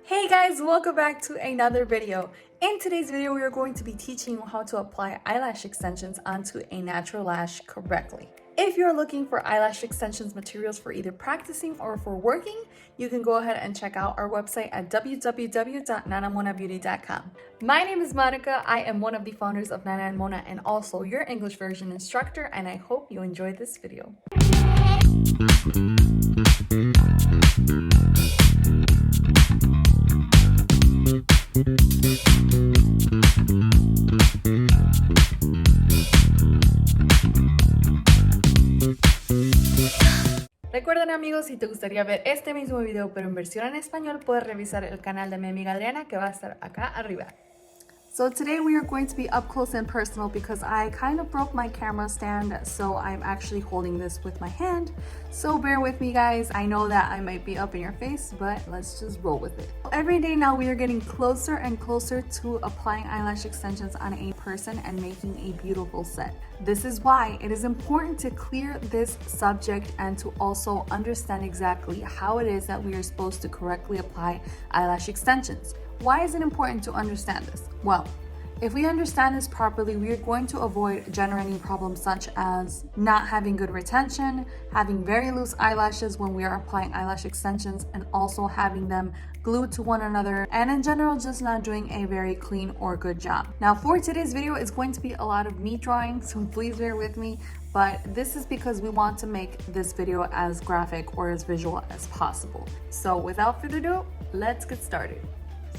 Hey guys, welcome back to another video. In today's video, we are going to be teaching you how to apply eyelash extensions onto a natural lash correctly. If you're looking for eyelash extensions materials for either practicing or for working, you can go ahead and check out our website at www.nanamonabeauty.com. My name is Monica. I am one of the founders of Nana and Mona and also your English version instructor, and I hope you enjoyed this video. Recuerden amigos, si te gustaría ver este mismo video pero en versión en español, puedes revisar el canal de mi amiga Adriana que va a estar acá arriba. So today we are going to be up close and personal because I kind of broke my camera stand, so I'm actually holding this with my hand. So bear with me guys, I know that I might be up in your face, but let's just roll with it. Every day now we are getting closer and closer to applying eyelash extensions on a person and making a beautiful set. This is why it is important to clear this subject and to also understand exactly how it is that we are supposed to correctly apply eyelash extensions. Why is it important to understand this? Well, if we understand this properly, we are going to avoid generating problems such as not having good retention, having very loose eyelashes when we are applying eyelash extensions, and also having them glued to one another, and in general just not doing a very clean or good job. Now for today's video, it's going to be a lot of me drawing, so please bear with me, but this is because we want to make this video as graphic or as visual as possible. So without further ado, let's get started.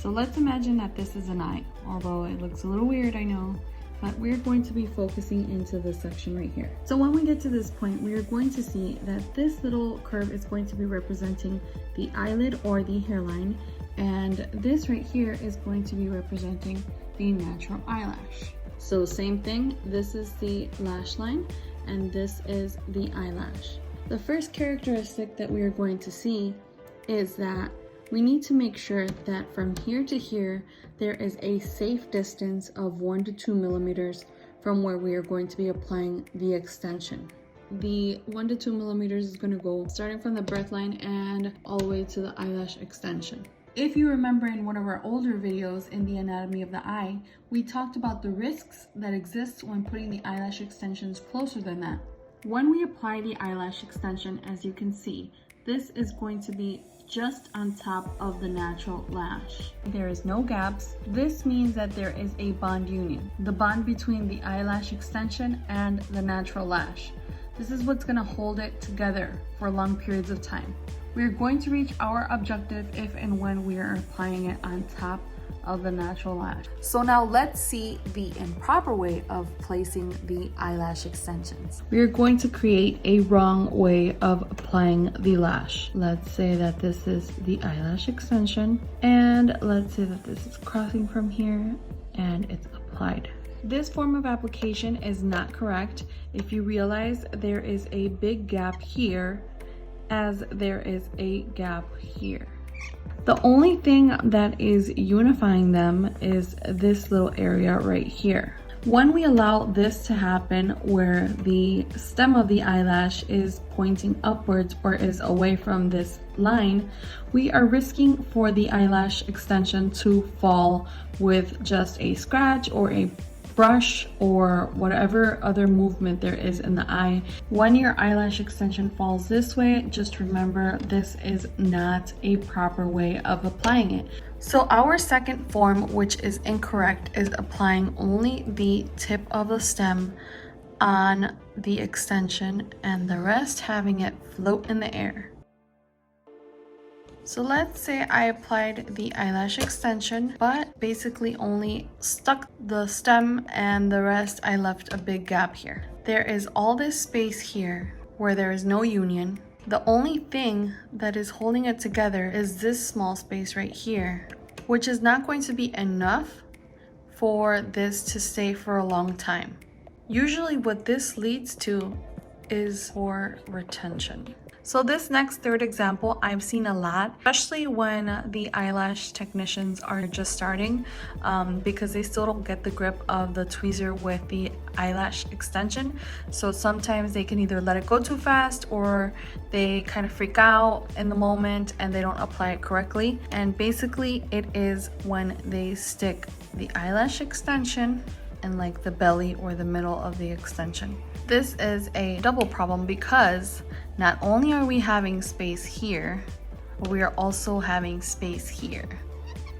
So let's imagine that this is an eye, although it looks a little weird, I know, but we're going to be focusing into this section right here. So when we get to this point, we are going to see that this little curve is going to be representing the eyelid or the hairline, and this right here is going to be representing the natural eyelash. So same thing, this is the lash line, and this is the eyelash. The first characteristic that we are going to see is that we need to make sure that from here to here, there is a safe distance of 1 to 2 millimeters from where we are going to be applying the extension. The 1 to 2 millimeters is going to go starting from the breath line and all the way to the eyelash extension. If you remember in one of our older videos in the anatomy of the eye, we talked about the risks that exist when putting the eyelash extensions closer than that. When we apply the eyelash extension, as you can see, this is going to be just on top of the natural lash. There is no gaps. This means that there is a bond union, the bond between the eyelash extension and the natural lash. This is what's going to hold it together for long periods of time. We are going to reach our objective if and when we are applying it on top of the natural lash. So now let's see the improper way of placing the eyelash extensions. We are going to create a wrong way of applying the lash. Let's say that this is the eyelash extension, and let's say that this is crossing from here and it's applied. This form of application is not correct if you realize there is a big gap here as there is a gap here. The only thing that is unifying them is this little area right here. When we allow this to happen where the stem of the eyelash is pointing upwards or is away from this line, we are risking for the eyelash extension to fall with just a scratch or a brush or whatever other movement there is in the eye. When your eyelash extension falls this way, just remember this is not a proper way of applying it. So our second form, which is incorrect, is applying only the tip of the stem on the extension and the rest having it float in the air. So let's say I applied the eyelash extension, but basically only stuck the stem and the rest I left a big gap here. There is all this space here where there is no union. The only thing that is holding it together is this small space right here, which is not going to be enough for this to stay for a long time. Usually what this leads to is poor retention. So this next third example I've seen a lot, especially when the eyelash technicians are just starting, because they still don't get the grip of the tweezer with the eyelash extension. So sometimes they can either let it go too fast, or they kind of freak out in the moment and they don't apply it correctly. And basically it is when they stick the eyelash extension in like the belly or the middle of the extension. This is a double problem because not only are we having space here, but we are also having space here.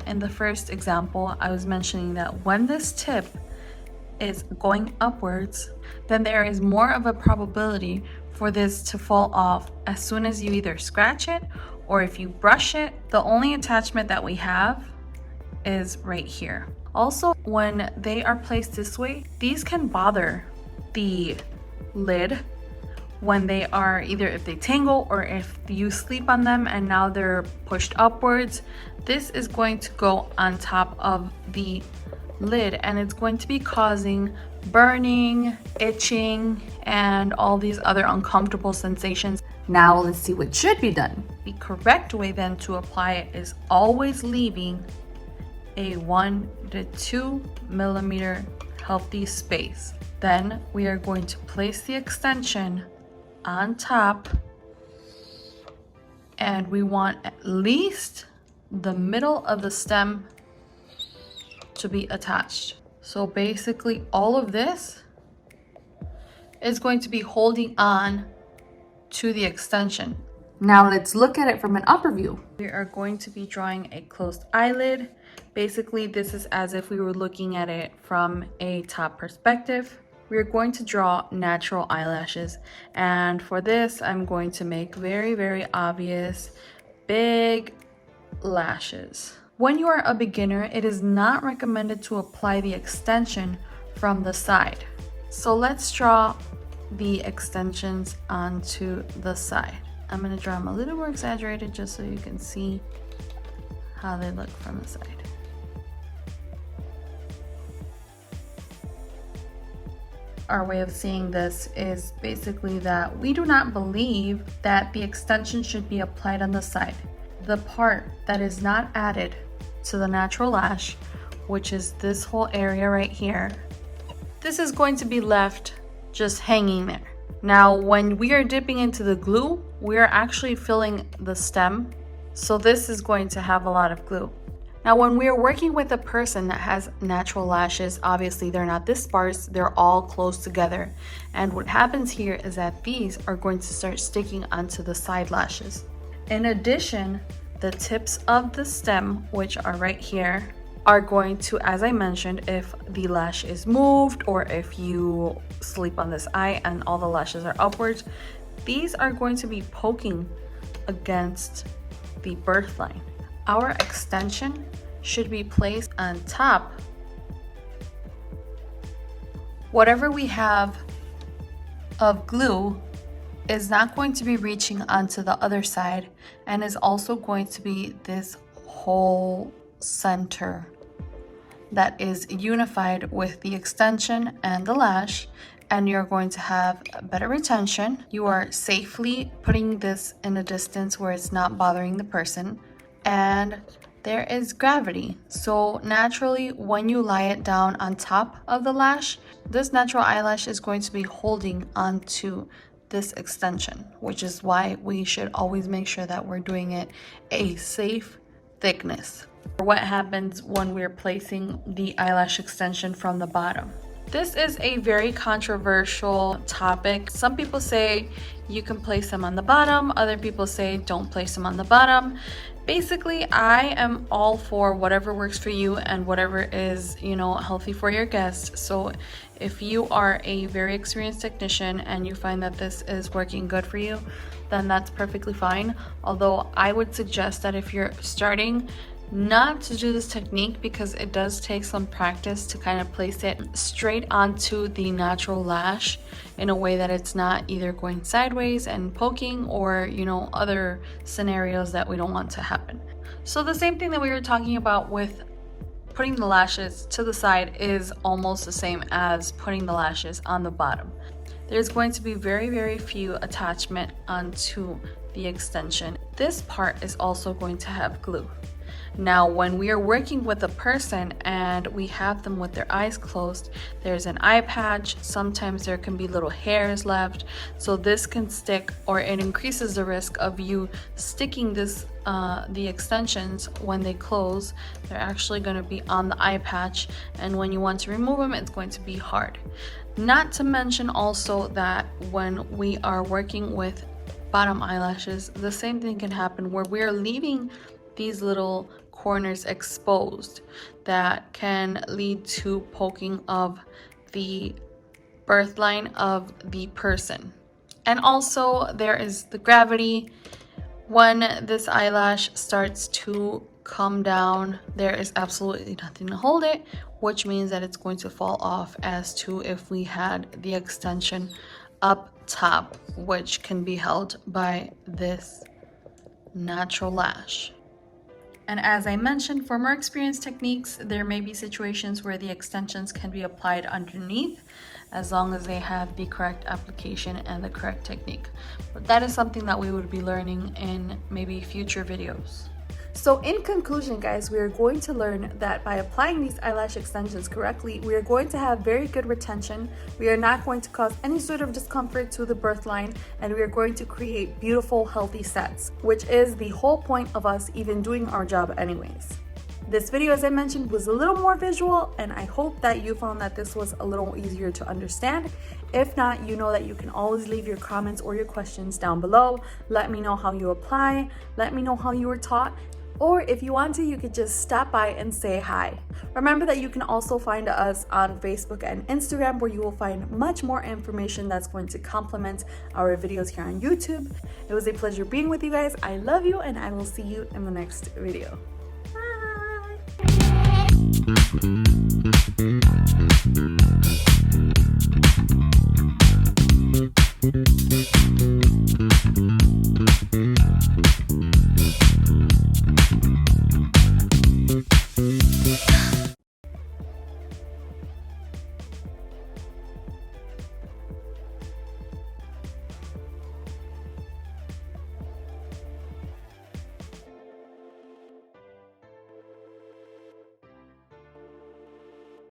In the first example, I was mentioning that when this tip is going upwards, then there is more of a probability for this to fall off as soon as you either scratch it or if you brush it. The only attachment that we have is right here. Also, when they are placed this way, these can bother the lid when they are either if they tangle or if you sleep on them and now they're pushed upwards. This is going to go on top of the lid and it's going to be causing burning, itching, and all these other uncomfortable sensations. Now let's see what should be done. The correct way then to apply it is always leaving a 1 to 2 millimeter healthy space. Then we are going to place the extension on top, and we want at least the middle of the stem to be attached. So basically all of this is going to be holding on to the extension. Now let's look at it from an upper view. We are going to be drawing a closed eyelid. Basically this is as if we were looking at it from a top perspective. We're going to draw natural eyelashes, and for this I'm going to make very, very obvious big lashes. When you are a beginner, it is not recommended to apply the extension from the side. So let's draw the extensions onto the side. I'm going to draw them a little more exaggerated just so you can see how they look from the side. Our way of seeing this is basically that we do not believe that the extension should be applied on the side. The part that is not added to the natural lash, which is this whole area right here, this is going to be left just hanging there. Now, when we are dipping into the glue, we are actually filling the stem, so this is going to have a lot of glue. Now, when we are working with a person that has natural lashes, obviously they're not this sparse, they're all close together. And what happens here is that these are going to start sticking onto the side lashes. In addition, the tips of the stem, which are right here, are going to, as I mentioned, if the lash is moved or if you sleep on this eye and all the lashes are upwards, these are going to be poking against the birth line. Our extension should be placed on top. Whatever we have of glue is not going to be reaching onto the other side and is also going to be this whole center that is unified with the extension and the lash, and you're going to have better retention. You are safely putting this in a distance where it's not bothering the person, and there is gravity. So naturally, when you lie it down on top of the lash, this natural eyelash is going to be holding onto this extension, which is why we should always make sure that we're doing it a safe thickness. What happens when we're placing the eyelash extension from the bottom? This is a very controversial topic. Some people say you can place them on the bottom, other people say don't place them on the bottom. Basically, I am all for whatever works for you and whatever is, healthy for your guest. So if you are a very experienced technician and you find that this is working good for you, then that's perfectly fine. Although I would suggest that if you're starting, not to do this technique, because it does take some practice to kind of place it straight onto the natural lash in a way that it's not either going sideways and poking or other scenarios that we don't want to happen. So the same thing that we were talking about with putting the lashes to the side is almost the same as putting the lashes on the bottom. There's going to be very, very few attachment onto the extension. This part is also going to have glue. Now, when we are working with a person and we have them with their eyes closed, there's an eye patch. Sometimes there can be little hairs left. So this can stick, or it increases the risk of you sticking this, the extensions when they close. They're actually going to be on the eye patch. And when you want to remove them, it's going to be hard. Not to mention also that when we are working with bottom eyelashes, the same thing can happen where we are leaving these little corners exposed. That can lead to poking of the birth line of the person. And also there is the gravity. When this eyelash starts to come down, there is absolutely nothing to hold it, which means that it's going to fall off, as to if we had the extension up top, which can be held by this natural lash. And as I mentioned, for more experienced techniques, there may be situations where the extensions can be applied underneath, as long as they have the correct application and the correct technique. But that is something that we would be learning in maybe future videos. So in conclusion, guys, we are going to learn that by applying these eyelash extensions correctly, we are going to have very good retention. We are not going to cause any sort of discomfort to the birth line, and we are going to create beautiful, healthy sets, which is the whole point of us even doing our job anyways. This video, as I mentioned, was a little more visual, and I hope that you found that this was a little easier to understand. If not, you know that you can always leave your comments or your questions down below. Let me know how you apply. Let me know how you were taught. Or if you want to, you could just stop by and say hi. Remember that you can also find us on Facebook and Instagram, where you will find much more information that's going to complement our videos here on YouTube. It was a pleasure being with you guys. I love you, and I will see you in the next video. Bye!